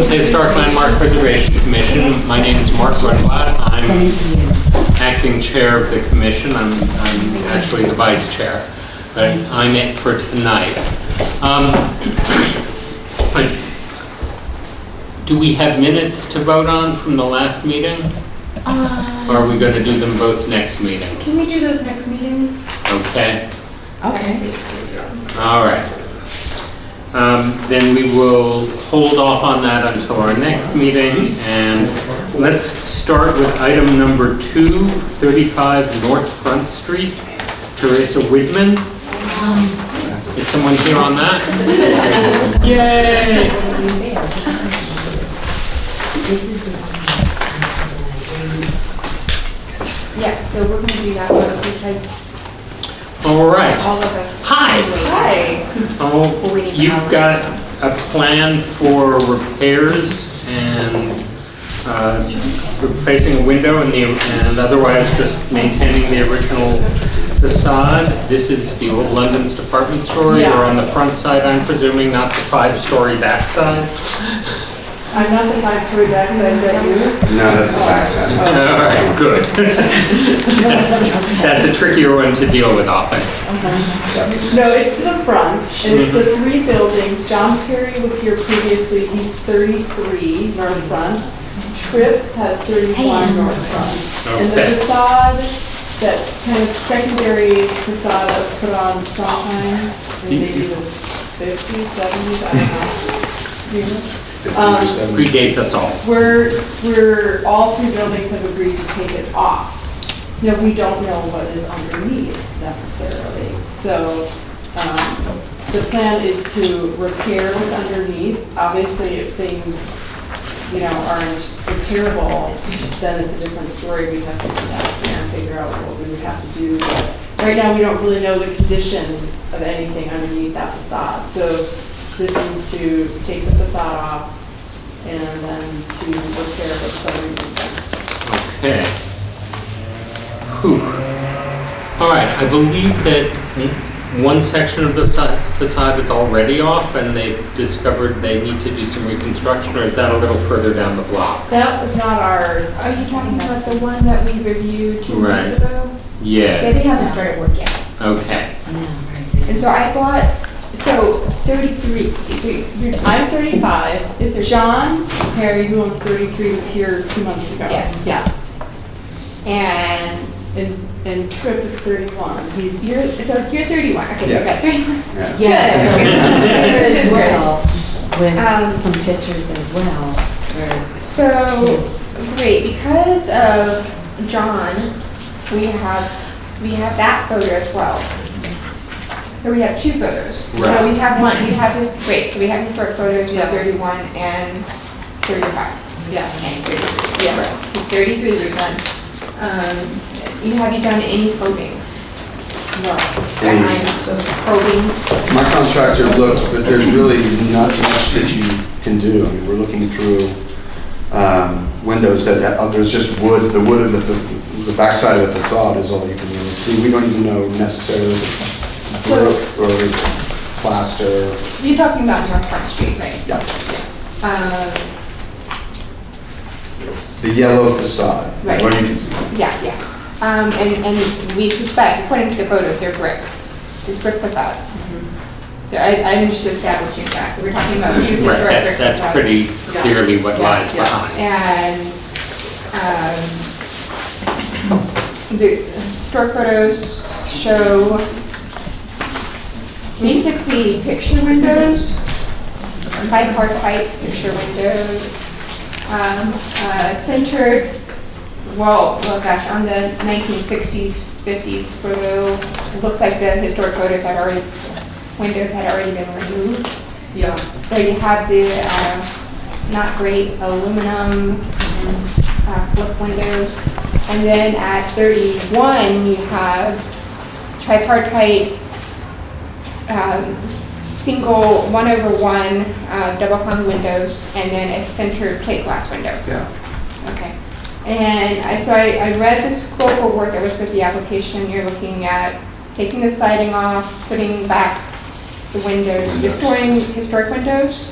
Welcome to the Historic Landmark Preservation Commission. My name is Mark Runblatt. I'm acting chair of the commission. I'm actually the vice chair, but I'm it for tonight. Do we have minutes to vote on from the last meeting? Or are we going to do them both next meeting? Can we do those next meeting? Okay. Okay. All right. Then we will hold off on that until our next meeting, and let's start with item number 2, 35 North Front Street, Theresa Widmann. Is someone here on that? Yay! Yeah, so we're going to do that one because All right. all of us. Hi. Hi. Oh, you've got a plan for repairs and replacing a window and otherwise just maintaining the original facade. This is the old London's department store. Yeah. You're on the front side, I'm presuming, not the 5-story back side. I'm not the 5-story backside, is that you? No, that's the backside. All right, good. That's a trickier one to deal with often. No, it's to the front, and it's the 3 buildings. John Perry was here previously, he's 33 North Front. Tripp has 31 North Front. And the Okay. facade, that kind of secondary facade that was put on sometime, in maybe the 50s, 70s, I don't know. Predates us all. We're all 3 buildings have agreed to take it off. Now, we don't know what is underneath necessarily. So the plan is to repair what's underneath. Obviously, if things, aren't repairable, then it's a different story. We have to go back there and figure out what we would have to do. But right now, we don't really know the condition of anything underneath that facade. So this is to take the facade off and then to repair what's underneath. Okay. Whew. All right, I believe that one section of the facade is already off and they've discovered they need to do some reconstruction, or is that a little further down the block? That was not ours. Are you talking about the one that we reviewed 2 Right. weeks ago? Yes. Yeah, they haven't started work yet. Okay. And so I bought, 33. I'm 35. John Perry, who owns 33, was here 2 months ago. Yeah. Yeah. And Tripp is 31. You're 31. Okay, Yeah. you got 31. Yeah. Yes, Good. as well, with Um, some pictures as well. So, great, because of John, we have that photo as well. So we have 2 photos. Right. So we have one, so we have historic photos for Yeah. 31 and 35. Yeah. And 33. Yeah. 33 is done. You done any probing? No. Behind those probing? My contractor looked, but there's really not much that you can do. I mean, we're looking through windows that there's just wood. The wood of the backside of the facade is all you can really see. We don't even know necessarily brick or plaster. You're talking about North Front Street, right? Yeah. Yes. The yellow facade, Right. what you can see. Yeah. And we suspect, according to the photos, they're brick. It's brick facades. So I'm just establishing that. We're talking about 2 historic Right, brick that's facades. pretty clearly what lies Yeah. behind. And the historic photos show basically picture windows, bipartite picture windows, centered, well gosh, on the 1960s, 50s photo, it looks like the historic windows had already been removed. Yeah. So you have the not great aluminum flip windows. And then at 31, you have tripartite single 1/1 double hung windows, and then a centered plate glass window. Yeah. Okay. And I read the scope of work that was with the application. You're looking at taking the siding off, putting back the windows, restoring historic windows.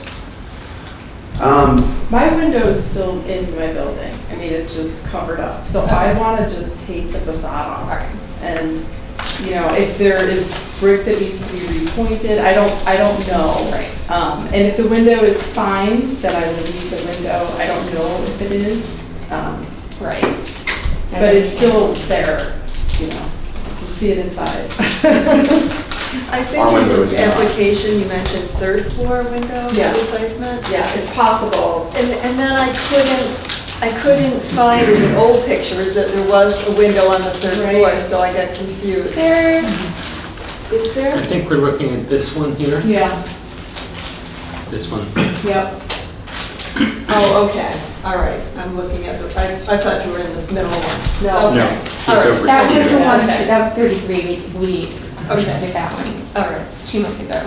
My window is still in my building. I mean, it's just covered up. So I want to just take the facade off. And, you know, if there is brick that needs to be repointed, I don't know. Right. And if the window is fine, then I will leave the window. I don't know if it is. Right. But it's still there, you know. You can see it inside. I think Our window in is the not. application you mentioned third floor window Yeah. replacement. Yeah, it's possible. And then I couldn't find in the old pictures that there was a window on the third Right. floor, so I got confused. There, Is there? I think we're looking at this one here, Yeah, this one. yep. Oh, okay, all right, I'm looking at the, I thought you were in this middle one. No. No, Okay. she's All right. over that was here. the one, Okay. that was 33, we Okay. did that one All right. 2 months ago.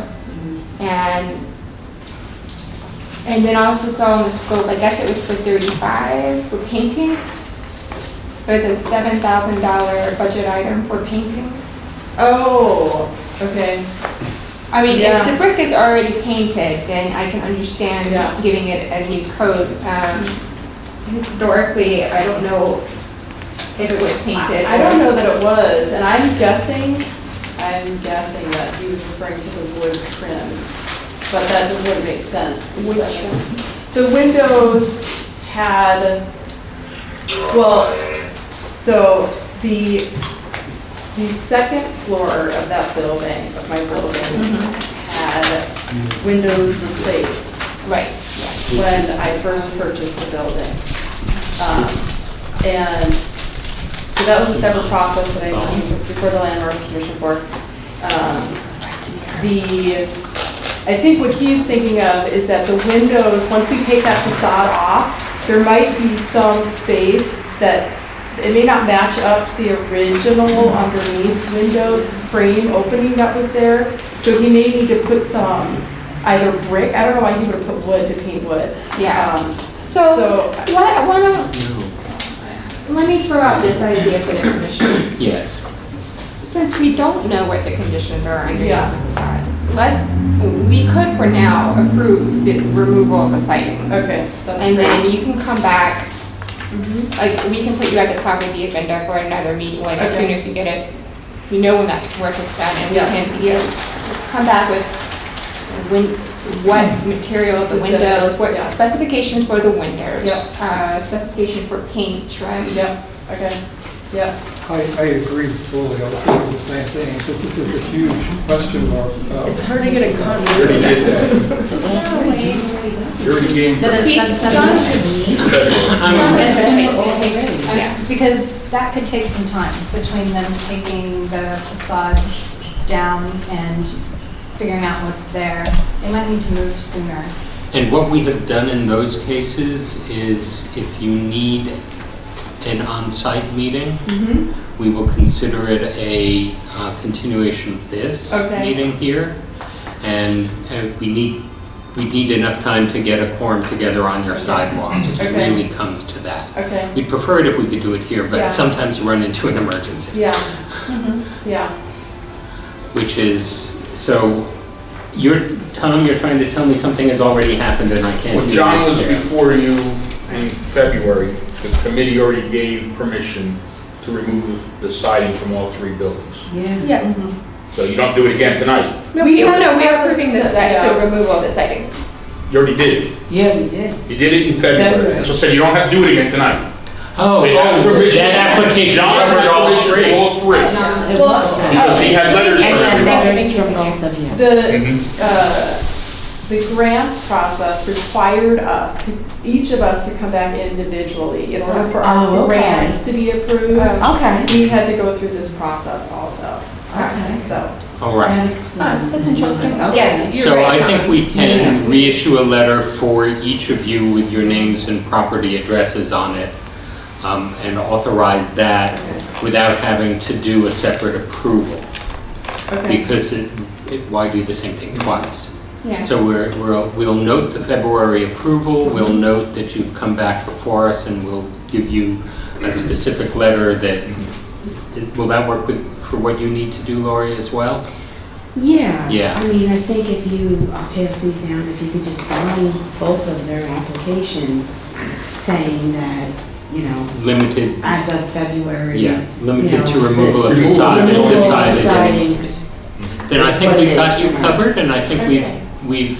And then I also saw in the scope, I guess it was for 35 for painting. There's a $7,000 budget item for painting. Oh, okay. I mean, if Yeah. the brick is already painted, then I can understand Yeah. giving it a new coat. Historically, I don't know if it was painted. I don't know that it was, and I'm guessing that he was referring to the wood trim, but that wouldn't make sense. Wood trim. The windows had, well, so the second floor of that building, of my building, had windows replaced Right. when I first purchased the building. And so that was a separate process that I went through before the Landmarks Commission for. I think what he's thinking of is that the windows, once we take that facade off, there might be some space that, it may not match up to the original underneath window frame opening that was there. So he may need to put some, either brick, I don't know why he would have put wood to paint wood. Yeah. So- So, why don't, let me throw out this idea for the commission. Yes. Since we don't know what the conditions are underneath Yeah. the facade, we could for now approve the removal of the siding. Okay, that's And then great. you can come back, like, we can put you at the top of the agenda for another meeting, like, as soon Okay. as you get it, you know when that work is done, and we Yeah. can, come back with what materials, the windows, what Yeah. specifications for the windows. Yeah. Specification for paint, trim. Yep, okay, yep. I agree fully, I was thinking the same thing. This is a huge question mark. It's hard to get a You already continuity. did that. You already gave. Then it's John- estimates will take ready. Yeah. Because that could take some time between them taking the facade down and figuring out what's there. They might need to move sooner. And what we have done in those cases is if you need an on-site meeting, we will consider it a continuation of this Okay. meeting here. And we need enough time to get a quorum together on your sidewalk. If it Okay. really comes to that. Okay, We'd prefer it if we could do it here, Yeah. but sometimes you run into an emergency, yeah, yeah. which is, so Tom, you're trying to tell me something has already happened and I can't When do John was it here. before you in February, the committee already gave permission to remove the siding from all 3 buildings. Yeah. So you don't do it again tonight. No, We- we are approving this, Yeah. the removal of the siding. You already did it. Yeah, we did. You did it in February. February. So I said you don't have to do it again tonight. Oh, that application John covered all has permission 3. for all 3. It Well, was. Because he had letters And from then everybody. letters from both of you. The grant process required us, each of us to come back individually. In order for Oh, our okay. grants to be approved, Okay. we had to go through this process also. Okay. So, All right. That explains. That's interesting. Okay. Yes, you're So right, I think Tom. we can reissue a letter for each of you with your names and property addresses on it, and authorize that without having to do a separate approval, okay, because why do the same thing twice? Yeah. So we'll note the February approval, we'll note that you've come back before us, and we'll give you a specific letter that, will that work for what you need to do, Lori, as well? Yeah. Yeah. I mean, I think if you, I'll pass these down, if you could just sign both of their applications saying that, you know, Limited, as of February. yeah, you limited know, to removal of Removal facade is removal of decided. siding. Then I think What it we've got is. you covered, and I think Okay. we've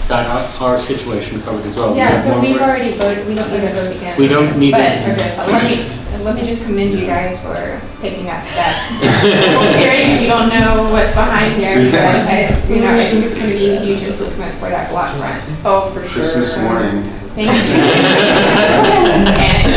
got our situation covered as well. We Yeah, have so more we've work. already voted, we don't need to vote again. We don't need But, to. let me just commend you guys for taking that step. Scary if you don't know what's behind there, but I think it's gonna be a huge improvement for that block front. Oh, for sure. Just this morning, Thank you. And,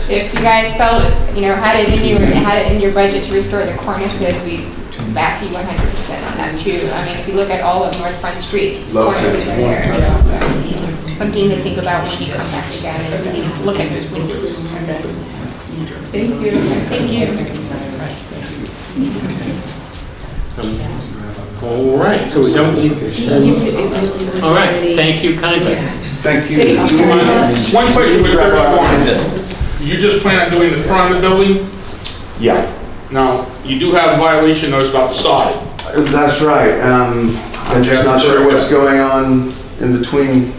if you guys felt, had it in your budget to restore the cornices, we back you 100% on that too. I mean, if you look at all of North Front Street, Love cornices to. are there. So, something to think about when you come back again, is look at those windows. Thank you. Thank you. All right, so we don't need, all right, thank you kindly. thank you. One question with 31. You just plan on doing the front of the building? Yeah, Now, you do have a violation notice about the side. that's right. I'm just not sure what's going on in between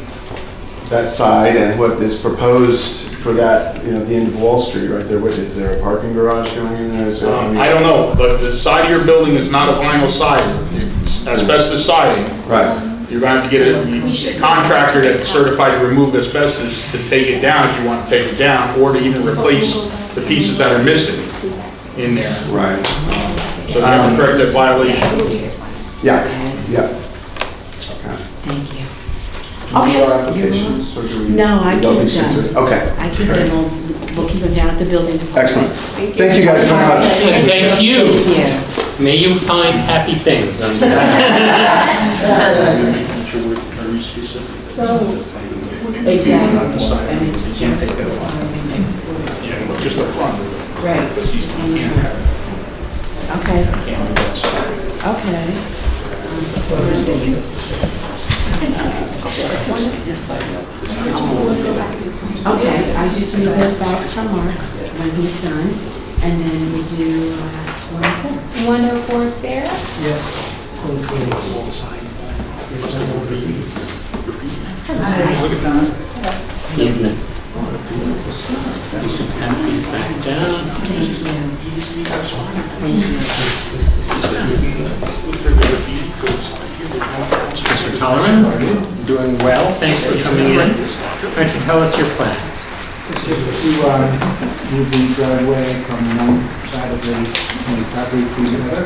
that side and what is proposed for that, the end of Wall Street right there. What, is there a parking garage going in there? Is there, I don't know, but the side of your building is not a vinyl siding, it's asbestos siding. Right, You're going to have to get a contractor that's certified to remove asbestos to take it down if you want to take it down, or to even replace the pieces that are missing in there. right. So you have to correct that violation. Yeah, yeah. Thank you. Okay. More Okay. applications, or do we? No, I they'll be keep them. specific? Okay, I keep them, we'll keep them down at the building. excellent. Thank you guys very much. And thank you. Thank you. May you find happy things. Making sure we're very specific. Exactly. And it's just the siding excluded. Yeah, just the front. Right. Because he's Just on the can't front. have, Okay, can't do that side. okay. Okay, I just need those back from Mark when he's done, and then we do 104. 104 there. Yes. Evening. You should pass these back down. Thank you. Mr. Tollerman, doing well, thanks for coming in. Why don't you tell us your plans? To move the driveway from one side of the property to the other.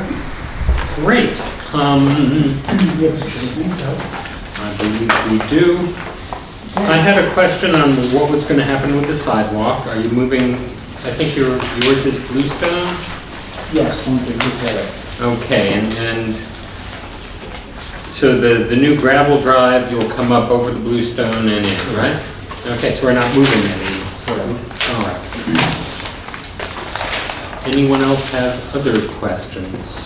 Great. You have a picture of me, so. I believe we do. I had a question on what was going to happen with the sidewalk. Are you moving, I think yours is bluestone? Yes, one thing, just Okay, and so the new gravel drive, you'll come up over the bluestone and in, right? Okay, so we're not moving any. All right. Anyone else have other questions?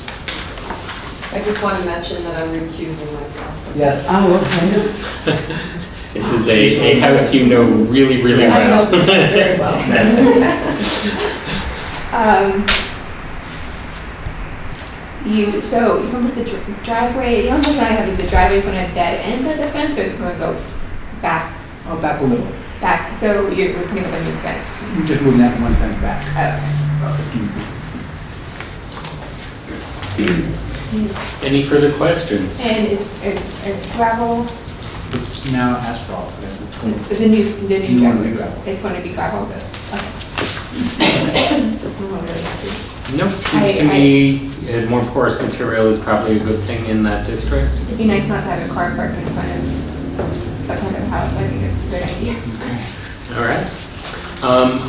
I just want to mention that I'm recusing myself. Yes. Oh, okay. This is a house you know really, really I know well. this house very well. So you can put the driveway, the only question I have is the driveway going to dead end of the fence, or is it going to go back, Oh, back a little. so you're putting up a new fence? You just move that one thing back. Oh. 15 feet. Any further questions? And it's gravel, It's now asphalt. the new New driveway, gravel. it's going to be gravel? Yes. Nope, seems to me more porous material is probably a good thing in that district. It'd be nice not to have a car parked in front of that kind of house, I think it's a good idea. All right.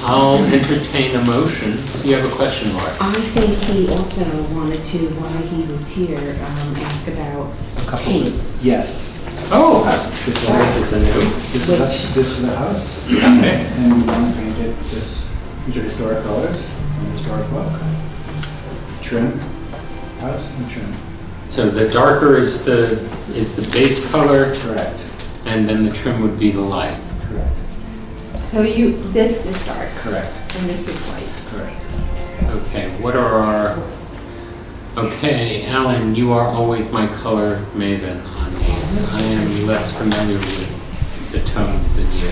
I'll entertain a motion. You have a question, Laura? I think he also wanted to, while he was here, ask about A couple. paint. Yes. Oh, This is, this is a new. this is the house, Okay. and we want to paint it these are historic colors, and historic look. Trim, house and trim. So the darker is the base color, Correct, and then the trim would be the light. correct, So this is dark, correct, and this is light. correct. Okay, what are our Okay, Alan, you are always my color maven on these. I am less familiar with the tones than you.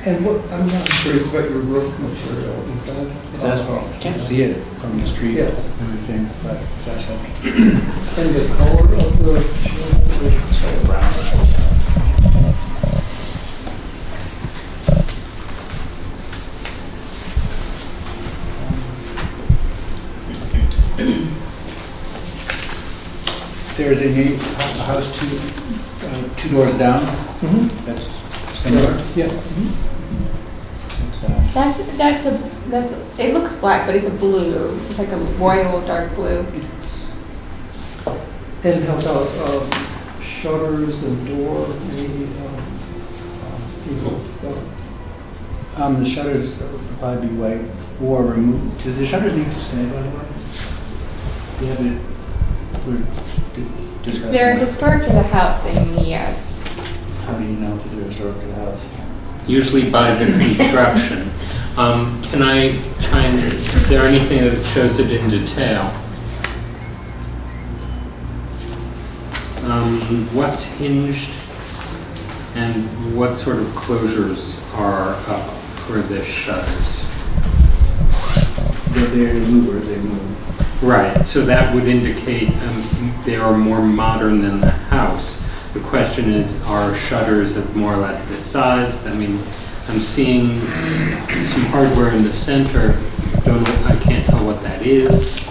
And what, I'm not curious about your roof material, is that? It's asphalt. You can't see it from the street, Yes. everything, but it's asphalt. And the color of the shingle is It's like brown. There's a house two doors down, that's similar. Yeah. It looks black, but it's a blue. It's like a royal dark blue. And how about shutters and door, any stuff? The shutters would probably be white or removed. Do the shutters need to stay, by the way? Do you have it, we're discussing. They're that. historic to the house, and yes. How do you know that they're historic to the house? Usually by the construction. Can I try and, is there anything that shows it in detail? What's hinged and what sort of closures are up for the shutters? They're louvers, they move. Right, so that would indicate they are more modern than the house. The question is, are shutters of more or less this size? I mean, I'm seeing some hardware in the center. I can't tell what that is.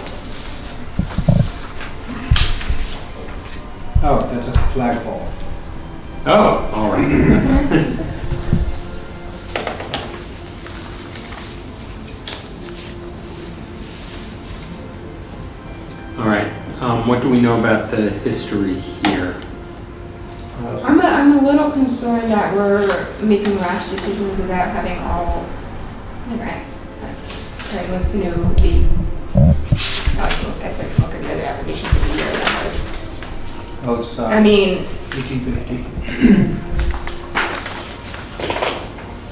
Oh, that's a flagpole. Oh, all right. All right. What do we know about the history here? I'm a little concerned that we're making rash decisions without having all, okay, I went through the, I took a look at the other applications of the year that was. Oh, it's, I mean, 1850.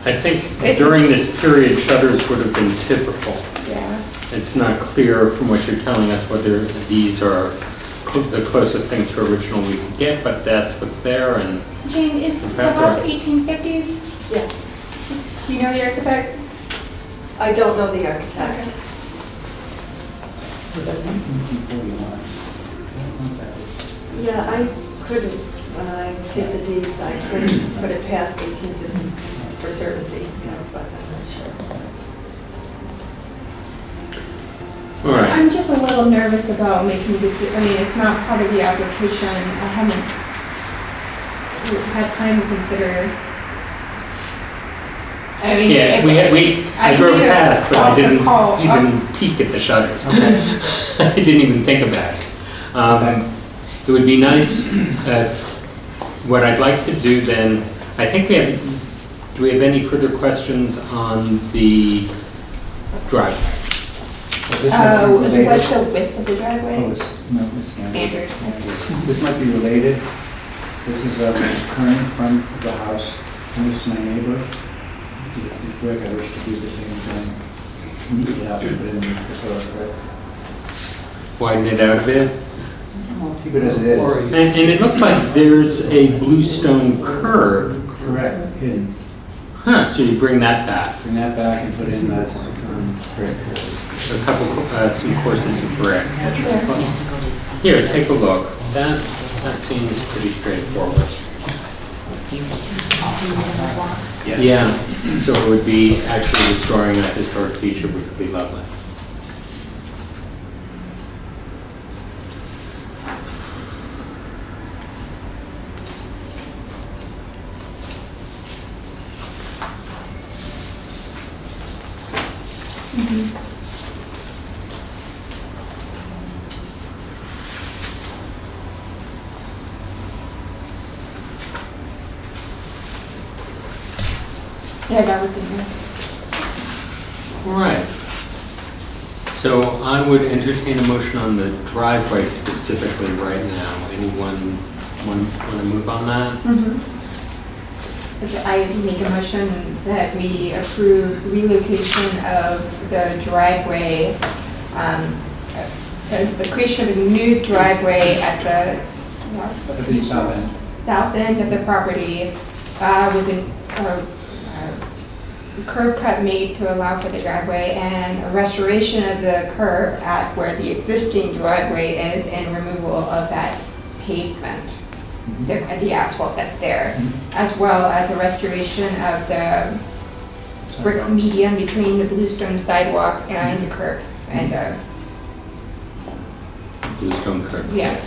I think during this period, shutters would have been typical. yeah. It's not clear from what you're telling us whether these are the closest thing to original we could get, but that's what's there. And Jane, is the fact, house 1850s? Yes. Do you know the architect? I don't know the architect. Was that 1941? I don't know if that is. Yeah, I couldn't, when I did the deeds, I couldn't put it past 1850 for certainty, but I'm not sure. all right. I'm just a little nervous about making this, I mean, it's not part of the application. I haven't had time to consider. I mean, Yeah, I drove past, but I didn't even peek at the shutters. I didn't even think about it. It would be nice, what I'd like to do then, I think do we have any further questions on the driveway? What's the width of the driveway? Oh, it's standard. Standard. This might be related. This is the current front of the house, and this is my neighbor. If you quick, I wish to do the same thing. You could have to put in the historic, right? Widen it out a bit? Keep it as it is. And it looks like there's a bluestone curb. Correct, hidden. Huh, so you bring that back. Bring that back and put in that brick. A couple, some courses of brick. Here, take a look. That seems pretty straightforward. Yes. Yeah, so it would be actually restoring that historic feature, which would be lovely. Yeah, that would be nice. All right. So I would entertain a motion on the driveway specifically right now. Anyone want to move on that? I make a motion that we approve relocation of the driveway, the creation of a new driveway at the At the south end. south end of the property with a curb cut made to allow for the driveway and a restoration of the curb at where the existing driveway is and removal of that pavement, the asphalt that's there, as well as a restoration of the brick median between the bluestone sidewalk and the curb and Bluestone curb. yeah.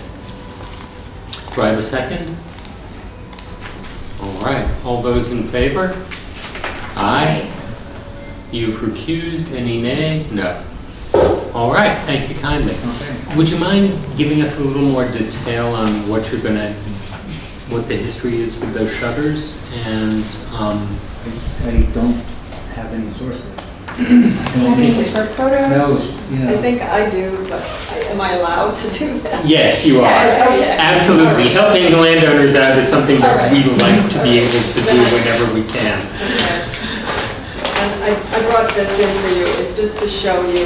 Do I have a second? All right, all those in favor? Aye. You've recused, any nay? No. All right, thank you kindly. Okay. Would you mind giving us a little more detail on what you're gonna, what the history is with those shutters and, I don't have any sources. Have any different photos? No, you I know, think I do, but am I allowed to do that? yes, you are. Okay. Absolutely. Helping the landowners out is something that All right. we like to be able to do whenever we can. Okay. And I brought this in for you, it's just to show you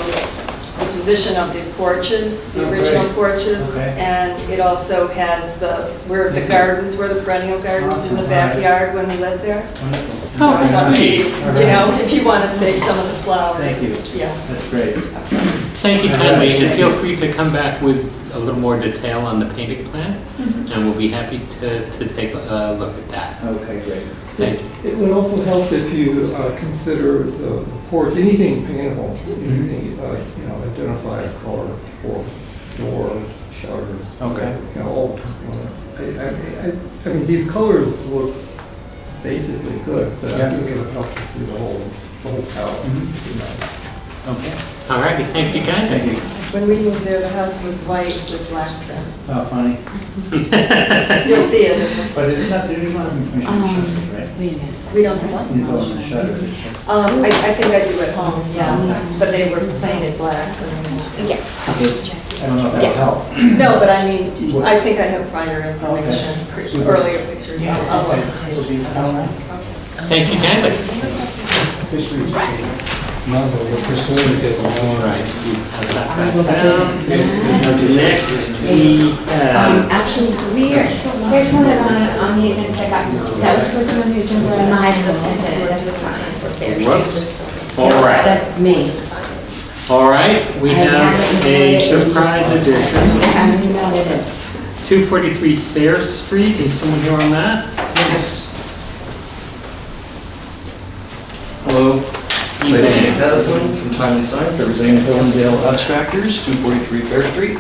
the position of the porches, the Oh, original great. porches. Okay. And it also has where the gardens, where the perennial gardens in the Awesome. backyard when we lived there. wonderful. Oh, So I thought sweet. maybe, you know, if you want to save some of the flowers. Thank you. Yeah. That's great. Thank you kindly, and feel free to come back with a little more detail on the painting plan, and we'll be happy to take a look at that. Okay, great. Thank you. It would also help if you consider the porch, anything paintable, identify a color for door, shutters. Okay. All the components. I mean, these colors look basically good, but I think it would help to see the whole palette. It'd be nice. Okay. All righty, thank you kindly. Thank you. When we moved there, the house was white with black trim. Oh, funny. You'll see it. But it's not, there's not information on the shutters, right? Wait a minute. We don't have one. You go on the shutters. I think I do at home, yeah, but they were painted black. Yeah. I don't know if that'll help. No, but I mean, I think I have prior information, earlier pictures. I'll look and see. Thank you kindly. No, but we're pursuing it. All right, pass that back down. Next, we have, Actually, There's one on the agenda that got, that was supposed to be on the agenda, and I that's the sign. whoops. All right, that's me. all right, we have a surprise addition. I don't even know what it is. 243 Fair Street, is someone here on that? Yes. Hello, my name is Haslam from Timely Sign, representing Hillendale Abstractors, 243 Fair Street.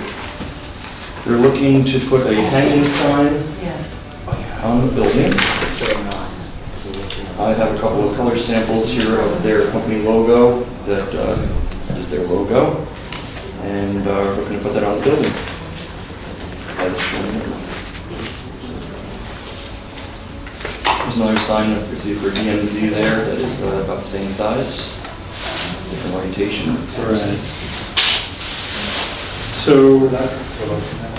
They're looking to put a hanging sign on the building. I have a couple of color samples here of their company logo that is their logo, and we're looking to put that on the building. As shown here. There's another sign that we see for DMZ there that is about the same size, different orientation. So,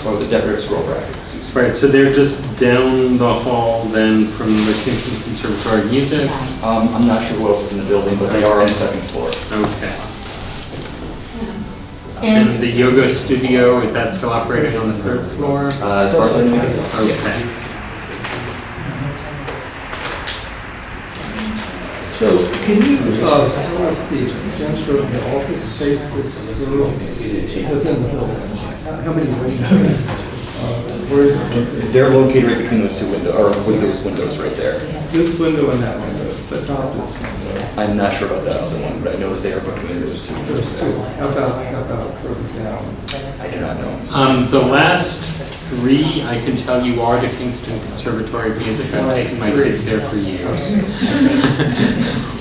Oh, the decorative scroll bracket, excuse me. right, so they're just down the hall then from the Kingston Conservatory of Music? I'm not sure what else is in the building, but they are on the second floor. Okay. And the yoga studio, is that still operating on the third floor? As far as I know, yes. Okay. So can you tell us the extent of the office space this room within the building? How many windows? Where is it? They're located right between those two windows, or with those windows right there. This window and that window, the top is window. I'm not sure about that other one, but I know they are between those two There's windows. two. How about further down? I do not know. The last three, I can tell you, are the Kingston Conservatory of Music. I've taken my kids there for years.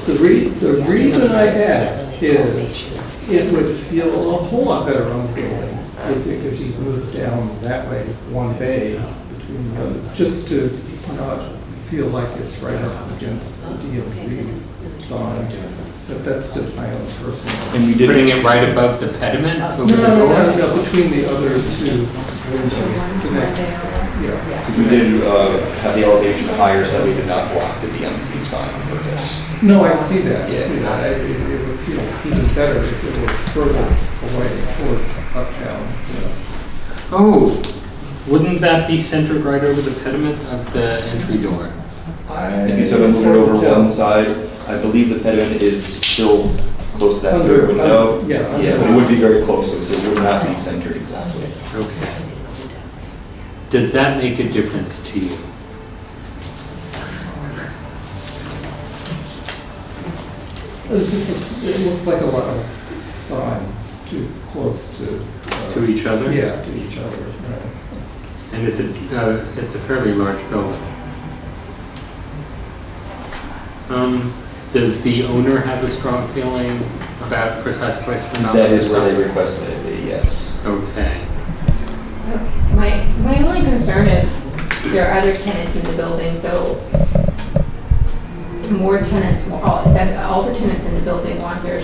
The reason I ask is it would feel a whole lot better on the building if it could be moved down that way, one bay between the other, just to not feel like it's right up against the DMZ sign, but that's just my own personal. And we did. Putting it right above the pediment over the No, door? no, between the other two windows, the next, yeah. Because we did have the elevation higher so we did not block the DMZ sign on purpose. No, I see that, I see that. It would feel even better if it were further away toward uptown, you know. Oh, wouldn't that be centered right over the pediment of the entry door? If you sort of move it over one side, I believe the pediment is still close to that Under- third window. yeah. Yeah, but it would be very close, so it would not be centered exactly. Okay. Does that make a difference to you? It's just, it looks like a lot of sign too close to. To each other? Yeah, to each other, right. And it's a fairly large building. Does the owner have a strong feeling about precise placement on the That is where facade? they requested it, yes. Okay. My only concern is there are other tenants in the building, so more tenants, all the tenants in the building want their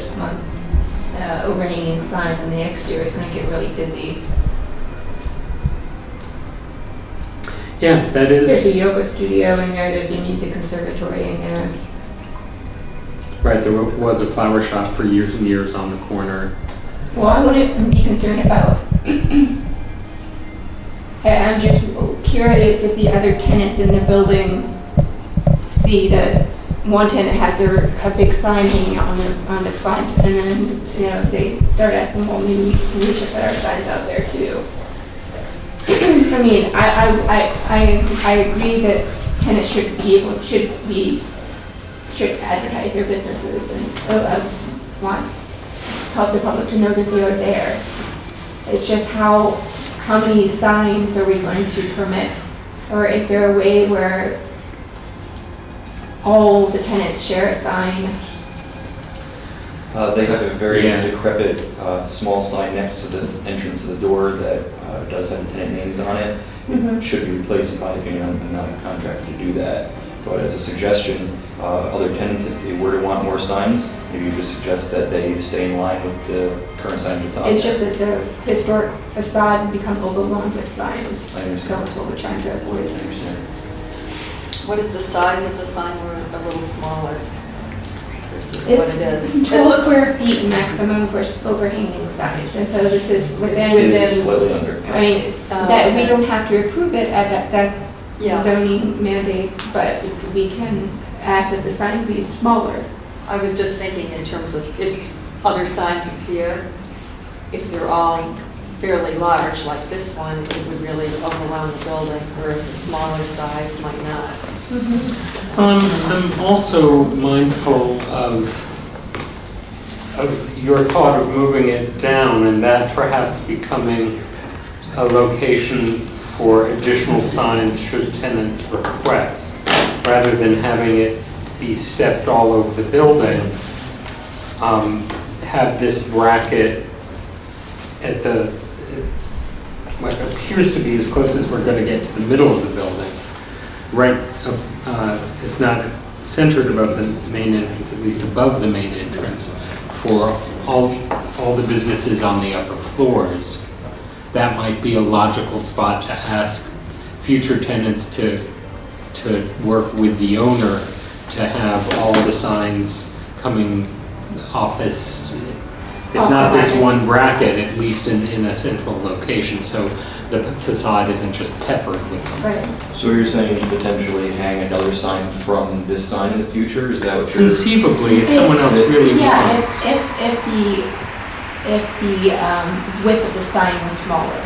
overhanging signs on the exterior. It's going to get really busy. Yeah, that There's a is, yoga studio in there, there's a music conservatory in there. right, there was a flower shop for years and years on the corner. Well, I wouldn't be concerned about, I'm just curious if the other tenants in the building see that one tenant has a big sign hanging out on the front, and then, you know, they start asking, well, maybe we should put our signs out there too. I mean, I agree that tenants should advertise their businesses and want help the public to know that they are there. It's just how many signs are we going to permit? Or is there a way where all the tenants share a sign? They have a very Yeah. decrepit, small sign next to the entrance of the door that does have the tenant names on it. Mhm. It should be replaced, in my opinion. I'm not a contractor to do that. But as a suggestion, other tenants, if they were to want more signs, maybe you just suggest that they stay in line with the current sign that's on It's there. just that the historic facade become overwhelmed with signs. I understand. So that's what we're trying to I avoid. understand. What if the size of the sign were a little smaller versus It's what it is? It 12 looks, square feet maximum for overhanging signs, and so this is It's within, It is slightly under. I mean, Oh, that, we okay. don't have to approve it at that's Yeah. zoning mandate, but we can ask that the sign be smaller. I was just thinking in terms of if other signs appear, if they're all fairly large, like this one, it would really overwhelm the building, whereas a smaller size might not. I'm also mindful of your thought of moving it down and that perhaps becoming a location for additional signs should tenants request, rather than having it be stepped all over the building. Have this bracket at what appears to be as close as we're going to get to the middle of the building, right, if not centered above the main entrance, at least above the main entrance, for all the businesses on the upper floors. That might be a logical spot to ask future tenants to work with the owner to have all the signs coming off this, if not this one bracket, at least in a central location, so the facade isn't just peppered with them. Right. So you're saying you potentially hang another sign from this sign in the future? Is that what you're? Conceivably, if someone else really Yeah, wants. if the width of the sign was smaller.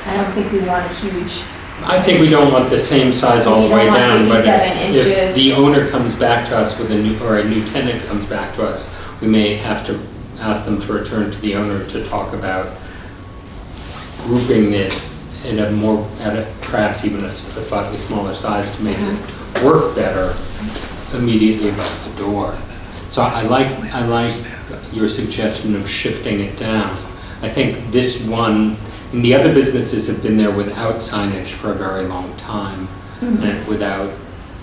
I don't think we want a huge, I think we don't want the same size all We the way don't want down, but 57 if inches. the owner comes back to us with or a new tenant comes back to us, we may have to ask them to return to the owner to talk about grouping it in perhaps even a slightly smaller size to make it work better immediately above the door. So I like your suggestion of shifting it down. I think this one, and the other businesses have been there without signage for a very long time, and without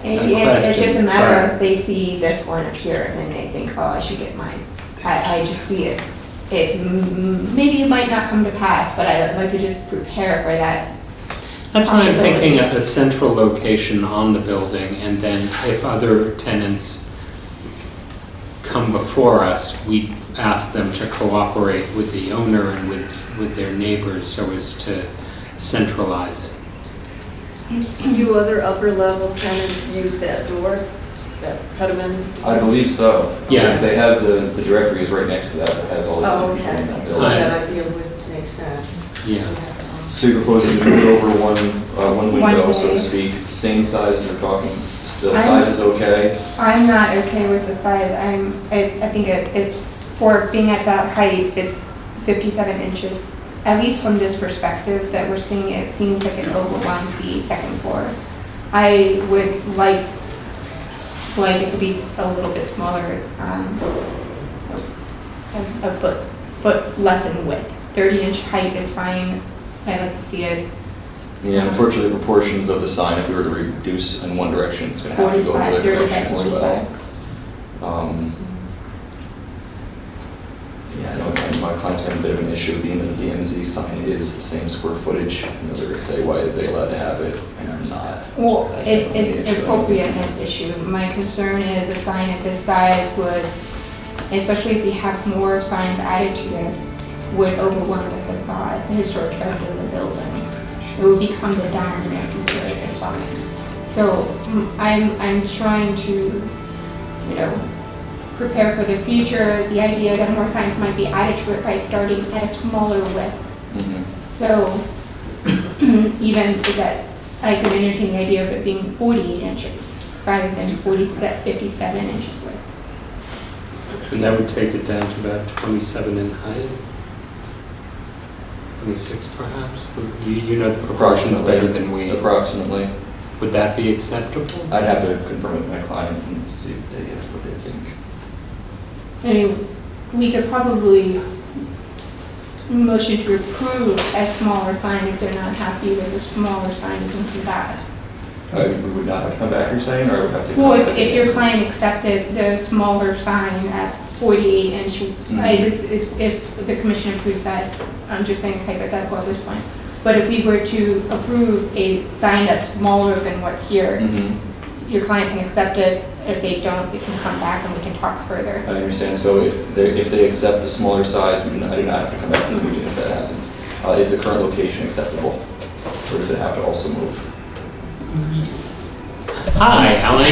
It's just a matter but- of they see this one up here and then they think, oh, I should get mine. I just see it. Maybe it might not come to pass, but I'd like to just prepare for that. That's why I'm possibility. thinking a central location on the building, and then if other tenants come before us, we ask them to cooperate with the owner and with their neighbors so as to centralize it. Do other upper level tenants use that door, that pediment? I believe so. Yeah. Because they have the directory is right next to that, that has all the Oh, people in okay. that So building. that idea would make sense. Yeah. So you're proposing to move over one window, so way. to speak, same size you're talking, the I'm- size is okay? I'm not okay with the size. I think it's, for being at that height, it's 57 inches. At least from this perspective that we're seeing, it seems like it overwhelms the second floor. I would like it to be a little bit smaller, a foot less in width. 30-inch height is fine. I like to see it Yeah, unfortunately, the proportions of the sign, if we were to reduce in one direction, it's gonna have to go in the 45, other 30 by direction as 45. well. Yeah, I know my client's got a bit of an issue being that the DMZ sign is the same square footage. And they're gonna say, why are they allowed to have it and they're not? Well, That's definitely an it's issue. appropriate an issue. My concern is a sign at this size would, especially if we have more signs added to this, would overwhelm the facade, the historic character of the building. It would become the dominant feature of the sign. So I'm trying to, you know, prepare for the future, the idea that more signs might be added to it by starting at a smaller width. Mhm. So even that I could entertain the idea of it being 48 inches rather than 57 inches width. And that would take it down to about 27 in height? 26 perhaps? You know the proportions better than we. Approximately. Would that be acceptable? I'd have to confirm with my client and see what they think. I mean, we could probably motion to approve a smaller sign if they're not happy with a smaller sign isn't too bad. We would not have to come back, you're saying, or I would have to? Well, if your client accepted the smaller sign at 48 inch, if the commission approves that, I'm just saying hypothetical at this point. But if we were to approve a sign that's smaller than what's here, Mhm. your client can accept it. If they don't, they can come back and we can talk further. I understand, so if they accept the smaller size, I do not have to come back to the conclusion if that happens. Is the current location acceptable? Or does it have to also move? Hi, Alan.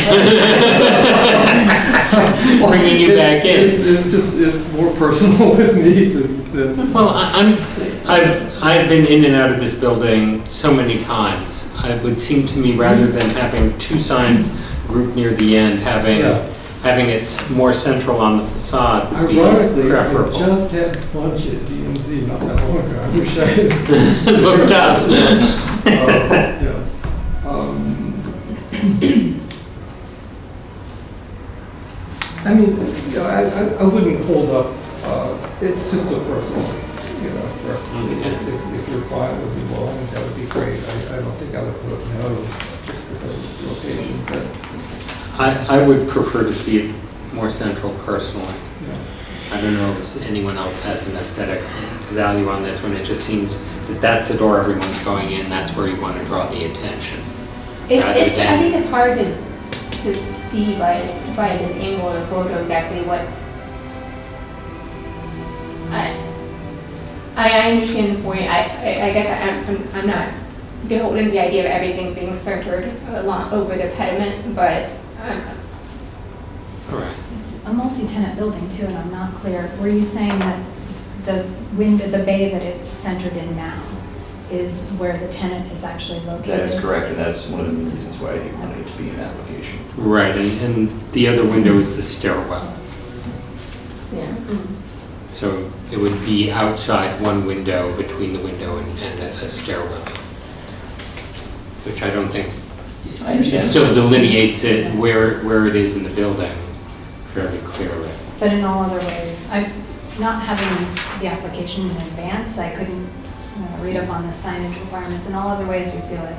Bringing you back in. It's more personal with me than. Well, I've been in and out of this building so many times. It would seem to me rather than having two signs grouped near the end, having it more central on the facade would be Ironically, I preferable. just had a bunch at DMZ not that long ago. I wish I had. Looked up. Yeah. I mean, you know, I wouldn't hold up, it's just a personal, you know, preference. If your client would be willing, that would be great. I don't think I would vote no, just because of the location, but, I would prefer to see it more central personally. yeah. I don't know if anyone else has an aesthetic value on this one. It just seems that that's the door everyone's going in, that's where you want to draw the attention. I think it's hard to see by this angle of the photo exactly what. I understand the point. I guess I'm not beholden to the idea of everything being centered along over the pediment, but All right. It's a multi-tenant building too, and I'm not clear. Were you saying that the window, the bay that it's centered in now is where the tenant is actually located? That is correct, and that's one of the reasons why he wanted it to be in that location. Right, and the other window is the stairwell. yeah. So it would be outside one window, between the window and a stairwell. Which I don't think, I understand. it still delineates it where it is in the building fairly clearly. But in all other ways, not having the application in advance, I couldn't read up on the signage requirements. In all other ways, we feel it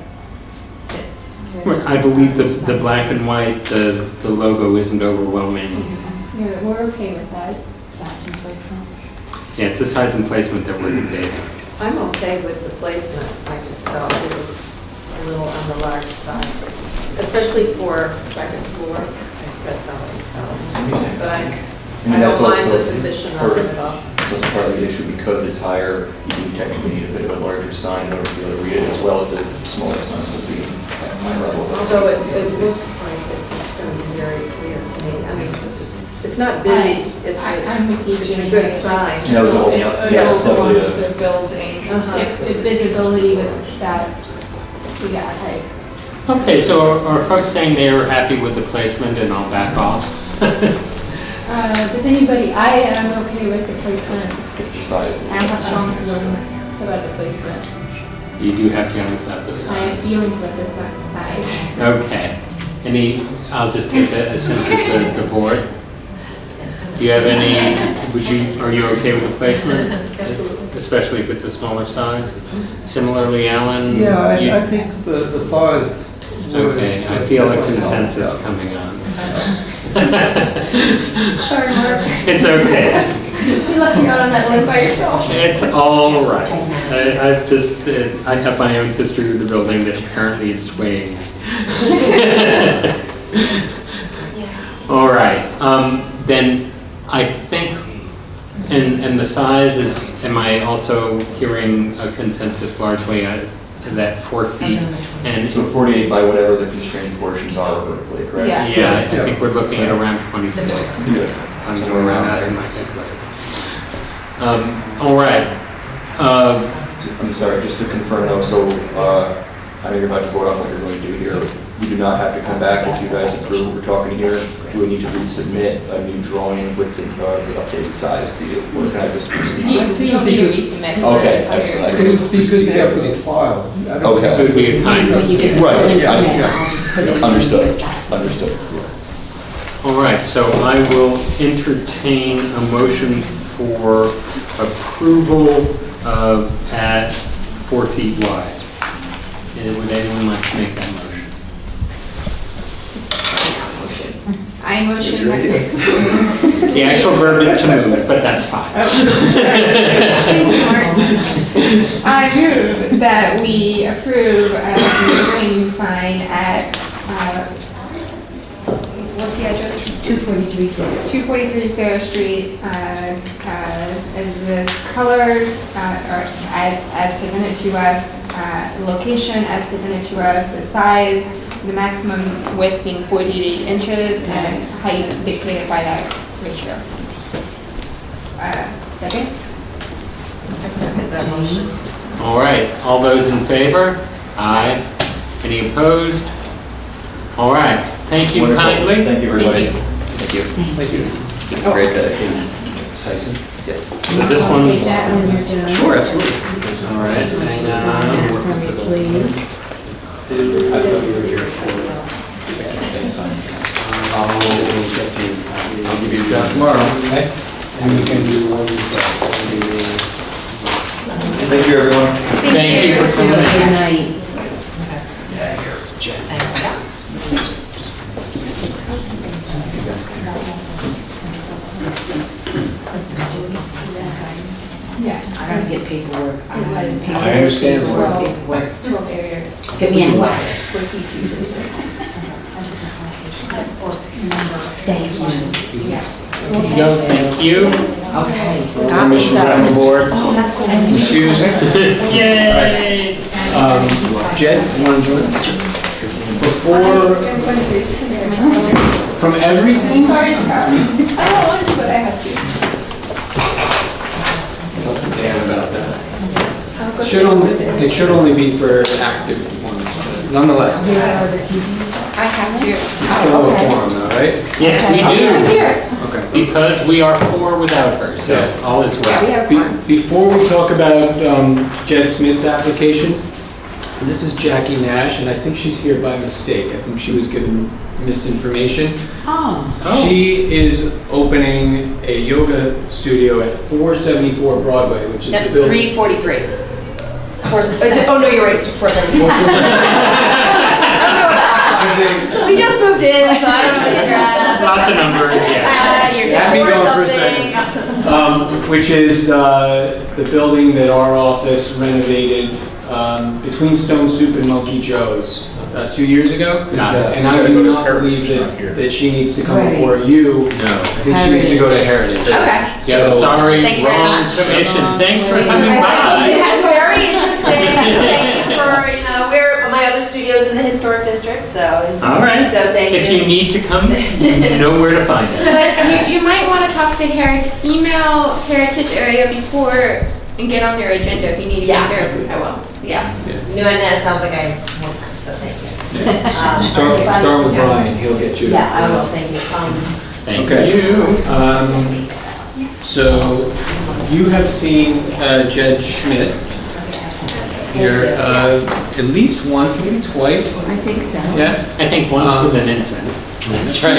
fits. I believe the black and white, the logo isn't overwhelming. Yeah, we're okay with that. Size and placement. Yeah, it's the size and placement that we're debating. I'm okay with the placement, I just felt it was a little on the large side, especially for second floor, that's how I felt. But I don't that's mind also the position of it at all. It's also part of the issue because it's higher, you do technically need a bit of a larger sign in order to be able to read it, as well as the smaller signs will be at my level. Although it looks like it's going to be very clear to me, I mean, because it's not busy, I'm with you, it's Jenny. a good sign. Yeah, it was a whole- It yeah, it's overwhelms definitely the building. Uh-huh. If visibility with that, yeah, I. Okay, so are folks saying they are happy with the placement and I'll back off? Does anybody, I am okay with the placement. It's the size. I have strong feelings about the placement. You do have feelings about the I have size. feelings about the size. Okay. I'll just get a sense of the board. Do you have any, are you okay with the placement? Absolutely. Especially if it's a smaller size? Similarly, Alan? Yeah, you- I think the size. Okay, I feel a consensus coming on. Sorry, Mark. It's okay. You left me out on that one by yourself. It's all right. I have my own history with the building that apparently is swaying. All right, then I think, and the size is, am I also hearing a consensus largely that 4 feet? And So 48 by whatever the constrained portions are vertically, correct? Yeah. yeah, I think we're looking at around 26. Yeah. I'm doing around that in my head. All right. I'm sorry, just to confirm though, so I know you're about to vote on what you're going to do here. You do not have to come back if you guys approve what we're talking here. Do we need to resubmit a new drawing with the updated size to you? Or can I just proceed? So you'll need to resubmit. Okay, absolutely. It would be good to have for the file. I don't Okay. It would be a kind When you get the Right, plan, yeah, I'll just put it in. Understood, understood. All right, so I will entertain a motion for approval at 4 feet wide. Would anyone like to make that motion? I motion that. The actual verb is to move, but that's fine. I move that we approve the green sign at, what's the address? 243 Fair. 243 Fair Street, as the colors are as presented to us, location as presented to us, the size, the maximum width being 48 inches, and height dictated by that ratio. Second? I second that motion. All right, all those in favor? Aye. Any opposed? All right, thank you Wonderful. kindly. Thank you, everybody. Thank you. Thank you. Great dedication. Tyson? Yes. So this I'll one's, take that when you're done. Sure, absolutely. all right, Sign hang that for me, please. I'll give you a job tomorrow. Okay? And we can do one. Thank you, everyone. Thank you for coming in. Good night. Yeah. I gotta get paperwork. It was- I understand. Paperwork. 12 area. Get me in water. For C2. Thank you. Yeah. No, thank you. Okay, stop Permission from the yourself. board. Oh, that's what I mean. Excuse me. Yay! Jed, you want to join? Before, from everything? I don't want to, but I have to. Damn about that. It should only be for active ones, nonetheless. I have to. Still a quorum though, right? Yes, we do, Okay. because we are 4 without her, so all is Yeah, we well. have one. Before we talk about Jed Smith's application, this is Jackie Nash, and I think she's here by mistake. I think she was given misinformation. Oh. She is opening a yoga studio at 474 Broadway, which is the building. 343. Oh, no, you're right, it's 474. We just moved in, so I don't know the address. Lots of numbers, yeah. You're Have me or going for a something. Which is the building that our office renovated between Stone Soup and Monkey Joe's 2 years ago. Got it. And I do not Heritage believe not here. that she needs to come Right. before you. No. I think she needs to go to Heritage. Okay. Yeah, So- sorry, Thank you very wrong much. commission. Thanks for Thank you. coming It by. has very interesting. Thank you for, we're, my other studio's in the historic district, so. All right. So thank If you. you need to come, you know where to find us. But you might want to talk to email Heritage area before and get on their agenda if you need to get their food. I will. Yes. No, and that sounds like I want to, so thank you. Start with Brian, he'll get you. Yeah, I will, thank you. Thank Okay. you. So you have seen Jed Schmidt here at least once, maybe twice. I think so. Yeah? I think once with an infant. That's right.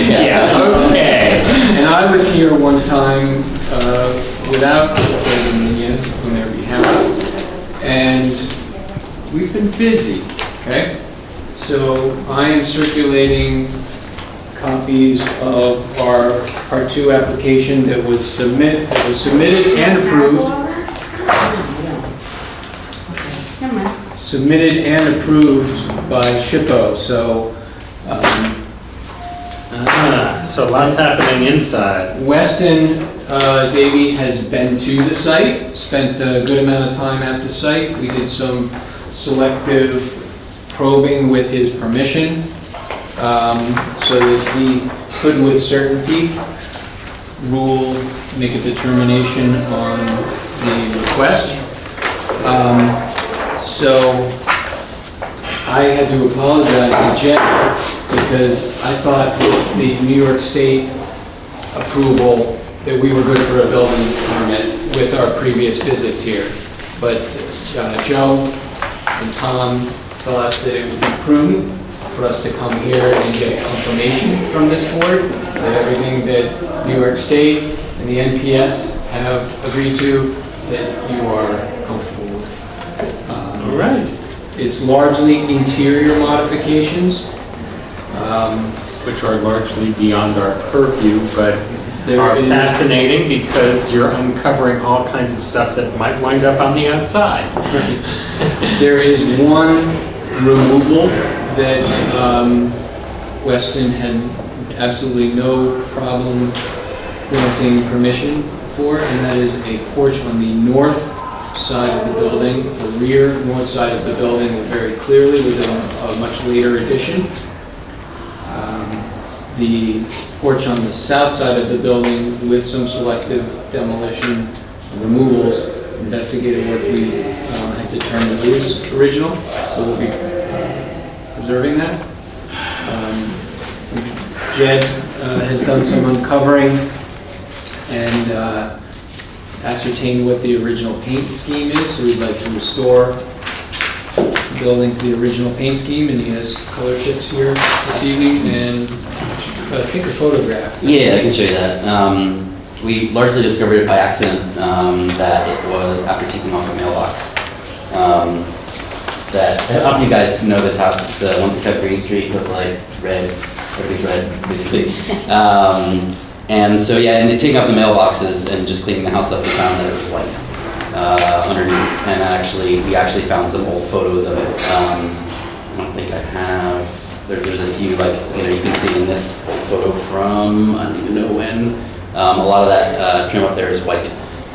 Yeah, okay. And I was here one time without children yet on their behalf, and we've been busy, okay? So I am circulating copies of our Part 2 application that was submitted and approved. Never mind. Submitted and approved by SHPO, so So lots happening inside. Weston Davey has been to the site, spent a good amount of time at the site. We did some selective probing with his permission, so that he could with certainty make a determination on the request. So I had to apologize to Jen because I thought with the New York State approval that we were good for a building permit with our previous visits here. But Joe and Tom thought that it would be prudent for us to come here and get a confirmation from this board that everything that New York State and the NPS have agreed to, that you are comfortable with. All right. It's largely interior modifications. Which are largely beyond our purview, but There are is- fascinating because you're uncovering all kinds of stuff that might wind up on the outside. There is one removal that Weston had absolutely no problem granting permission for, and that is a porch on the north side of the building. The rear north side of the building very clearly was a much later addition. The porch on the south side of the building with some selective demolition removals, investigative work we had determined is original, so we'll be preserving that. Jed has done some uncovering and ascertained what the original paint scheme is, so we'd like to restore the building to the original paint scheme, and he has color tips here this evening, and I think a photograph. Yeah, I can show you that. We largely discovered it by accident, that it was after taking off a mailbox. That, I don't know if you guys know this house, it's 135 Green Street, so it's like red, everything's red, basically. And so, yeah, and taking off the mailboxes and just cleaning the house up, we found that it was white underneath. And we actually found some old photos of it. I don't think I have. There's a few, like, you can see in this old photo from, I don't even know when, a lot of that trim up there is white.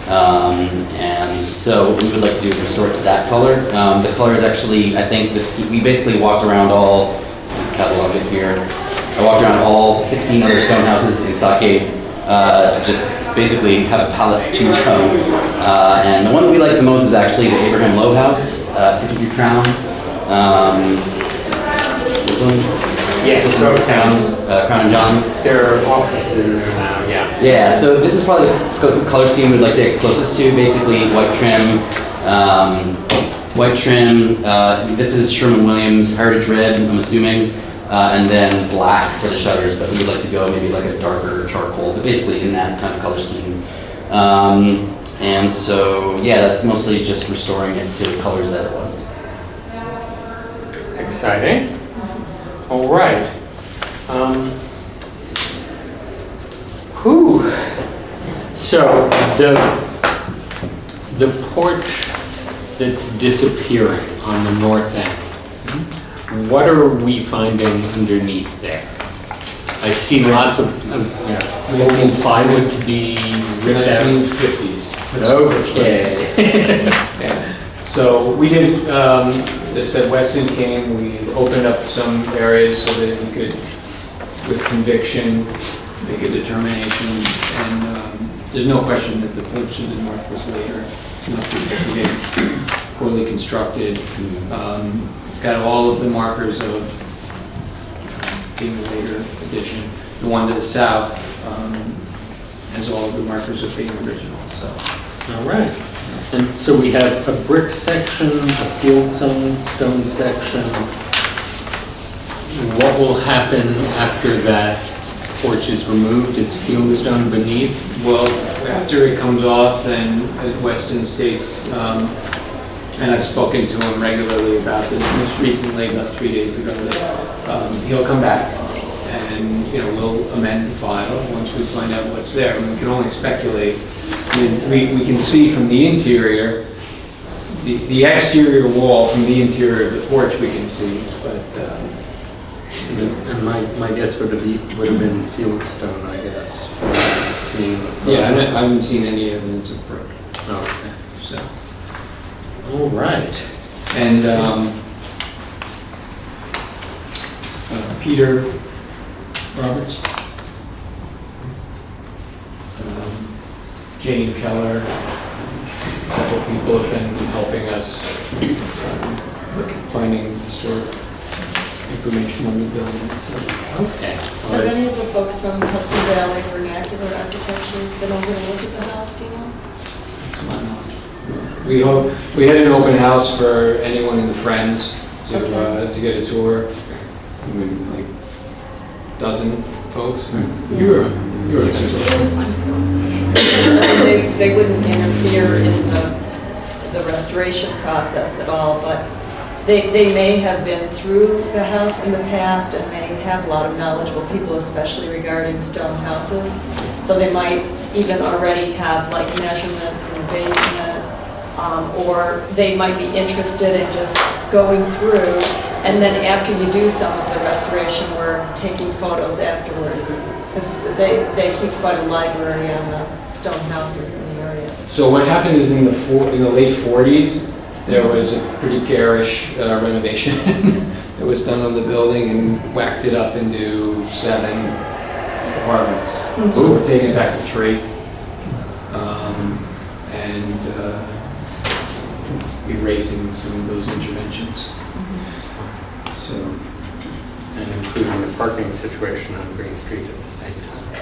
And so what we would like to do is restore it to that color. The color is actually, I think, we basically walked around all, catalog it here, I walked around all 16 other stone houses in Stockade to just basically have a palette to choose from. And the one that we like the most is actually the Abraham Lowe house, 53 Crown. This one? Yes. This one, Crown and John. Their offices now, yeah. Yeah, so this is probably the color scheme we'd like to get closest to, basically white trim. This is Sherwin-Williams Heritage Red, I'm assuming, and then black for the shutters, but we would like to go maybe like a darker charcoal, but basically in that kind of color scheme. And so, yeah, that's mostly just restoring it to the colors that it was. Exciting. All right. Whew. So the porch that's disappearing on the north end, what are we finding underneath there? I see lots of old plywood to be ripped out. 1950s. Okay. Yeah. So we did, as I said, Weston came, we opened up some areas so that we could, with conviction, make a determination. And there's no question that the porch to the north was later. It's not significant, poorly constructed. It's got all of the markers of being a later addition. The one to the south has all of the markers of being original. So. All right. And so we have a brick section, a field stone section. What will happen after that porch is removed? It's field stone beneath? Well, after it comes off, then as Weston states, and I've spoken to him regularly about this, most recently, about 3 days ago, that he'll come back and, we'll amend the file once we find out what's there. I mean, we can only speculate. I mean, we can see from the interior, the exterior wall from the interior of the porch we can see, but... and my guess would have been field stone, I guess. Yeah, I haven't seen any evidence of brick. Okay. So. All right. And Peter Roberts, Jane Keller, several people have been helping us finding historic information on the building. Okay. Have any of the folks from Hudson Valley Vernacular Architecture been over to look at the house, do you know? We had an open house for anyone in the Friends to get a tour. Like a dozen folks. You were They wouldn't interfere in the restoration process at all, but they may have been through the house in the past and they have a lot of knowledgeable people, especially regarding stone houses. So they might even already have like measurements in the basement, or they might be interested in just going through, and then after you do some of the restoration work, taking photos afterwards. Because they keep quite a library on the stone houses in the area. So what happened is in the late 40s, there was a pretty garish renovation that was done on the building and whacked it up into 7 apartments. So we're taking it back to 3 and erasing some of those interventions. So. And including the parking situation on Green Street at the same time.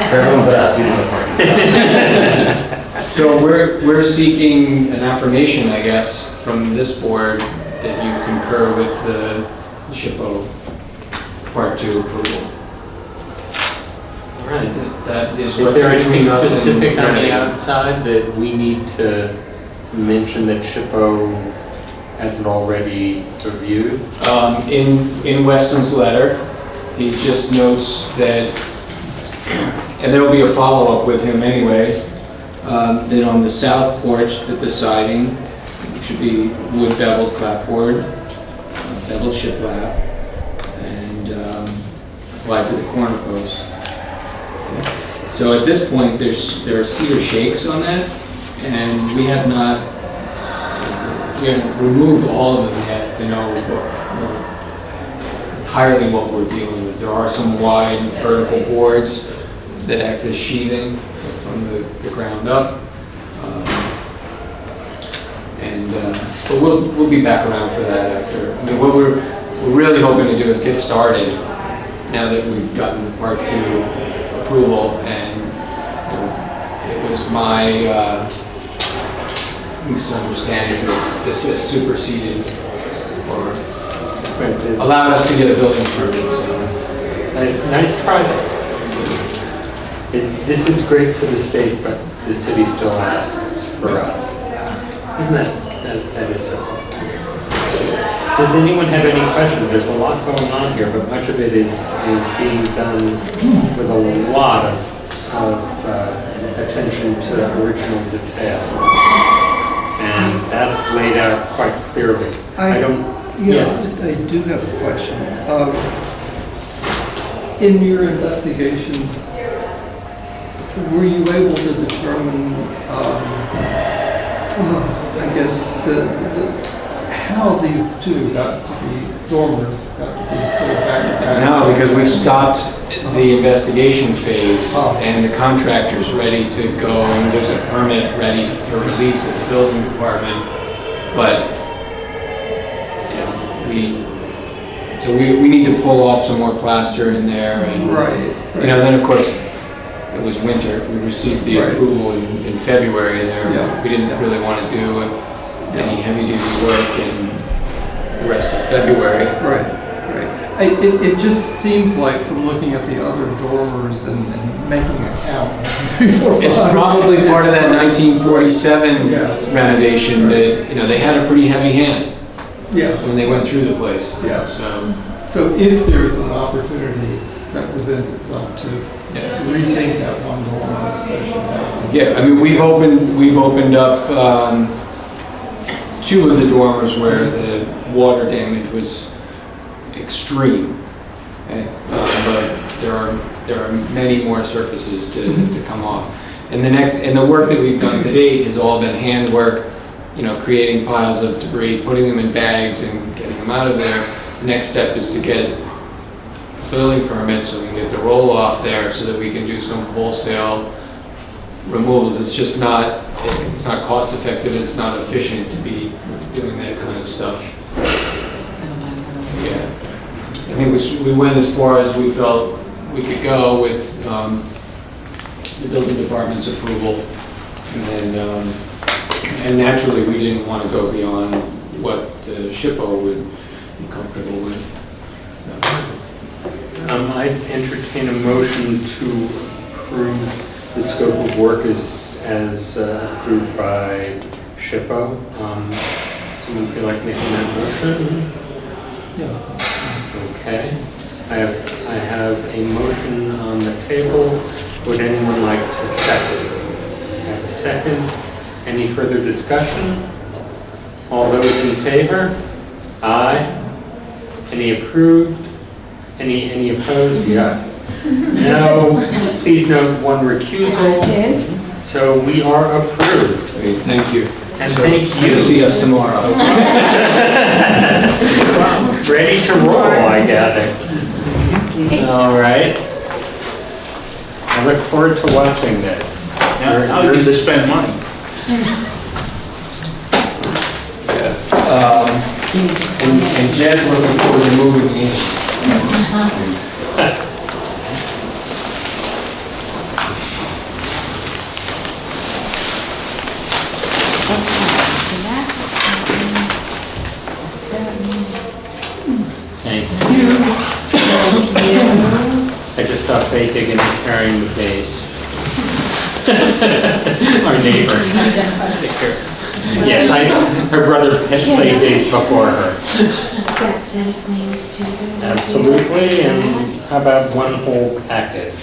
For everyone but us, you know parking. So we're seeking an affirmation, I guess, from this board that you concur with the SHPO Part 2 approval. All right. That is Is there anything between us and specific on the Renee. outside that we need to mention that SHPO hasn't already reviewed? In Weston's letter, he just notes that, and there will be a follow-up with him anyway, that on the south porch, that the siding should be wood beveled clapboard, beveled shiplap, and applied to the corner posts. So at this point, there are cedar shakes on that, and we have not removed all of them yet to know entirely what we're dealing with. There are some wide vertical boards that act as sheathing from the ground up. But we'll be back around for that after. I mean, what we're really hoping to do is get started now that we've gotten the Part 2 approval, and it was my misunderstanding that this superseded or allowed us to get a building permit. So. Nice try there. This is great for the state, but the city still asks for us. Isn't that is so cool. Does anyone have any questions? There's a lot going on here, but much of it is being done with a lot of attention to original detail. And that's laid out quite clearly. I don't, yes. I do have a question. In your investigations, were you able to determine, I guess, how these two got to be dormers, got to be sort of back to back? No, because we've stopped the investigation phase and the contractor's ready to go and there's a permit ready for release at the building department. But, you know, we need to pull off some more plaster in there and, Right. you know, then of course, it was winter. We received the approval in February and there, we didn't really want to do any heavy-duty work in the rest of February. Right. It just seems like from looking at the other dormers and making a count. It's probably part of that 1947 renovation that, you know, they had a pretty heavy hand when they went through the place. Yeah. So if there's an opportunity that presents itself to rethink that one dormer especially. yeah, I mean, we've opened up two of the dormers where the water damage was extreme. Okay? But there are many more surfaces to come off. And the work that we've done to date has all been handwork, you know, creating piles of debris, putting them in bags and getting them out of there. The next step is to get building permits so we can get the roll off there so that we can do some wholesale removals. It's just not, it's not cost effective, it's not efficient to be doing that kind of stuff. Yeah. I think we went as far as we felt we could go with the building department's approval. And naturally, we didn't want to go beyond what the SHPO would be comfortable with. I'd entertain a motion to approve the scope of work as approved by SHPO. Someone feel like making that motion? Okay. I have a motion on the table. Would anyone like to second? I have a second. Any further discussion? All those in favor? Aye. Any approved? Any opposed? Yeah. No. Please note one recusal. So we are approved. Great, thank you. And thank you. You'll see us tomorrow. Ready to roll, I gather. All right. I look forward to watching this. Now you get to spend money. And Jed's looking forward to moving in. Thank you. I just saw Faye Higgins carrying the vase. Our neighbor. Yes, her brother had played vase before her. Got Santa Claus too. Absolutely, and how about one whole package?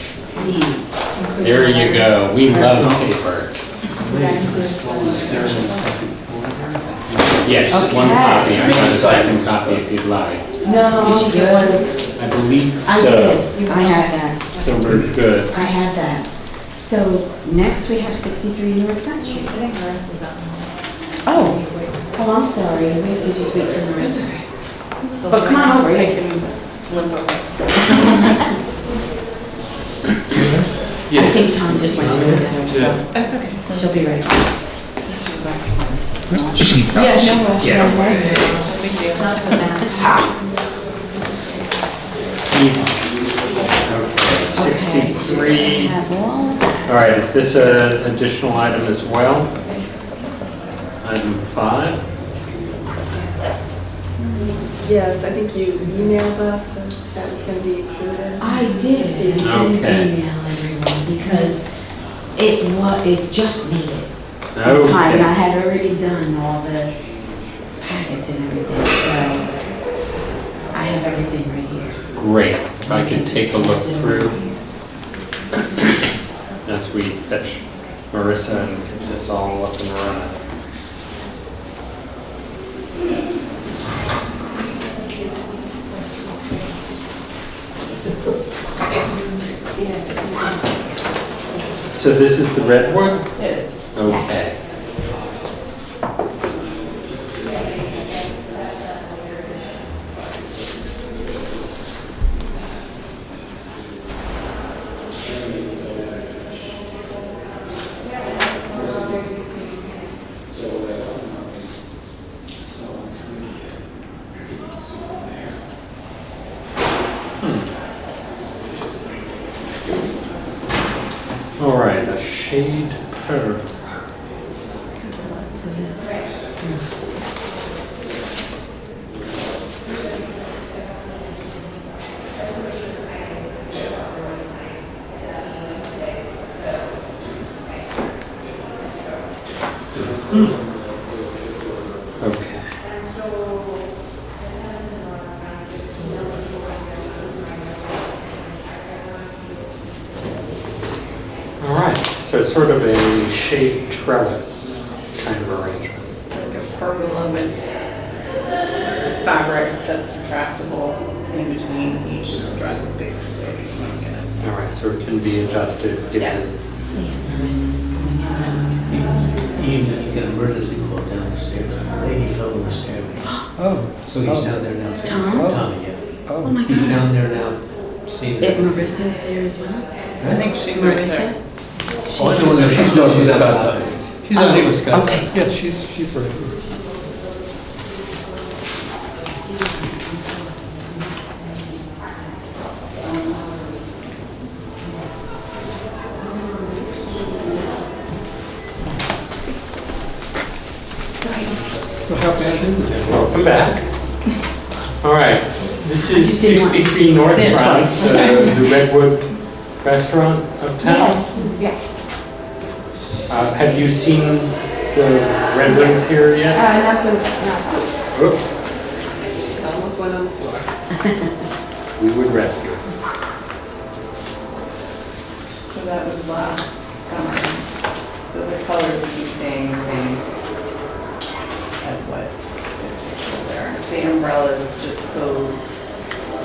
There you go. We love paper. Yes, one copy. I've got a second copy if you'd like. No, Did you get one? I believe I so. did. I had that. So we're good. I had that. So next we have 63 North Front Street. I think Theresa's up. Oh, I'm sorry. We have to just wait for the rest. But come on over. I can limp over. I think Tom just went to the other, so That's okay. she'll be ready. Yeah, no rush. Yeah. No worry. Big deal. Not so fast. Okay, 63. Have all. All right, is this an additional item as well? Item 5? Yes, I think you emailed us that that was going to be included. I did. Okay. Email everyone because it just needed time. Okay. And I had already done all the packets and everything, so I have everything right here. Great, if I can take a look through as we fetch Marissa and get this all up and running. So this is the redwood? It is. Okay. All right, a shade curve. Okay. All right, so sort of a shade trellis kind of arrangement. Like a pergola with fabric that's retractable in between each strut, basically. All right, so it can be adjusted given. See if Marissa's coming out. Ian, you got an emergency call down the stairs. Lady fell in the stairway. Oh. So he's down there now. Tom? Tommy, yeah. Oh my He's God. down there now, seeing If it. Marissa's there as well? I think she's right there. Marissa? Oh, I know, she's not, she's outside. She's not even Scott. Okay. Yeah, she's right here. So how bad is it? Welcome back. All right, this I is just didn't want- 63 North Yeah, Front, twice. the Redwood Restaurant uptown. Yes. Have you seen the renderings here yet? Not those. Oop, Almost went on the floor. we would rescue. So that would last summer. So the colors would be staying the same as what is pictured there. The umbrellas just pose,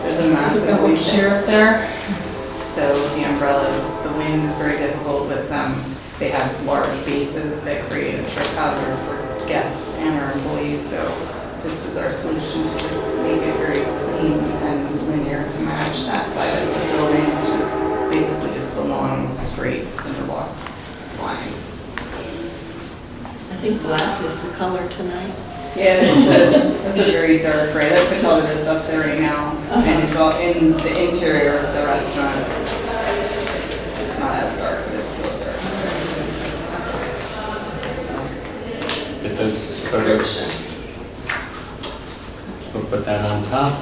there's a massive wind shear up there. So the umbrellas, the wind is very difficult with them. They have large bases that create a trip hazard for guests and our employees. So this was our solution to just make it very clean and linear to match that side of the building, which is basically just a long, straight cinder block line. I think black is the color tonight. Yeah, that's a very dark gray. That's the color that's up there right now. And it's all in the interior of the restaurant. It's not as dark, but it's still dark. Get those photos. We'll put that on top.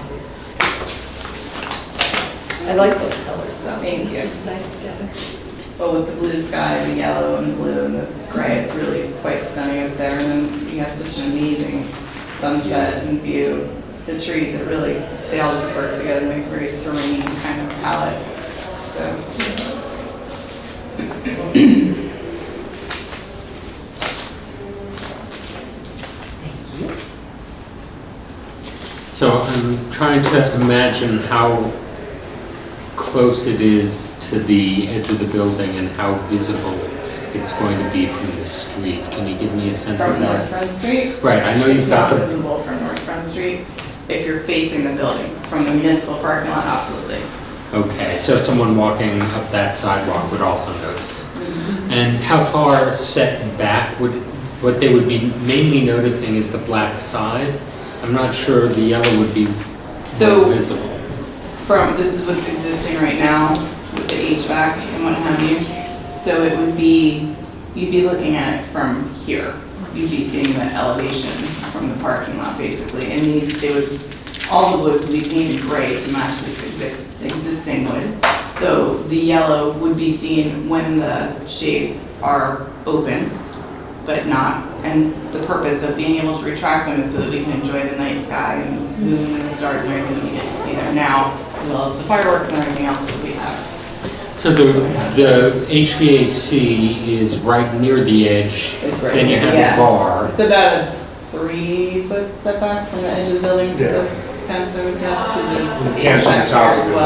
I like those colors though. Thank you. It's nice together. But with the blue sky and the yellow and the blue and the gray, it's really quite stunning up there. And then you have such an amazing sunset and view. The trees, it really, they all just work together and make a very serene kind of palette. So. So I'm trying to imagine how close it is to the edge of the building and how visible it's going to be from the street. Can you give me a sense of From North that? Front Street? Right, I know you've It's got not the, visible from North Front Street. If you're facing the building, from the municipal parking lot, absolutely. okay, so someone walking up that sidewalk would also notice it. And how far set back would, what they would be mainly noticing is the black side? I'm not sure the yellow would be So- more visible. This is what's existing right now with the HVAC and what have you. So it would be, you'd be looking at it from here. You'd be seeing the elevation from the parking lot basically. And these, they would, all the wood would be painted gray to match this existing wood. So the yellow would be seen when the shades are open. but not, and the purpose of being able to retract them is so that we can enjoy the night sky and the moon and the stars and everything that we get to see there now, as well as the fireworks and everything else that we have. So the HVAC is right near the edge. It's right Then you here, have yeah. a bar. It's about a 3-foot setback from the edge of the building to the fence, I would guess, because there's the Can't see the HVAC top there of as it. well.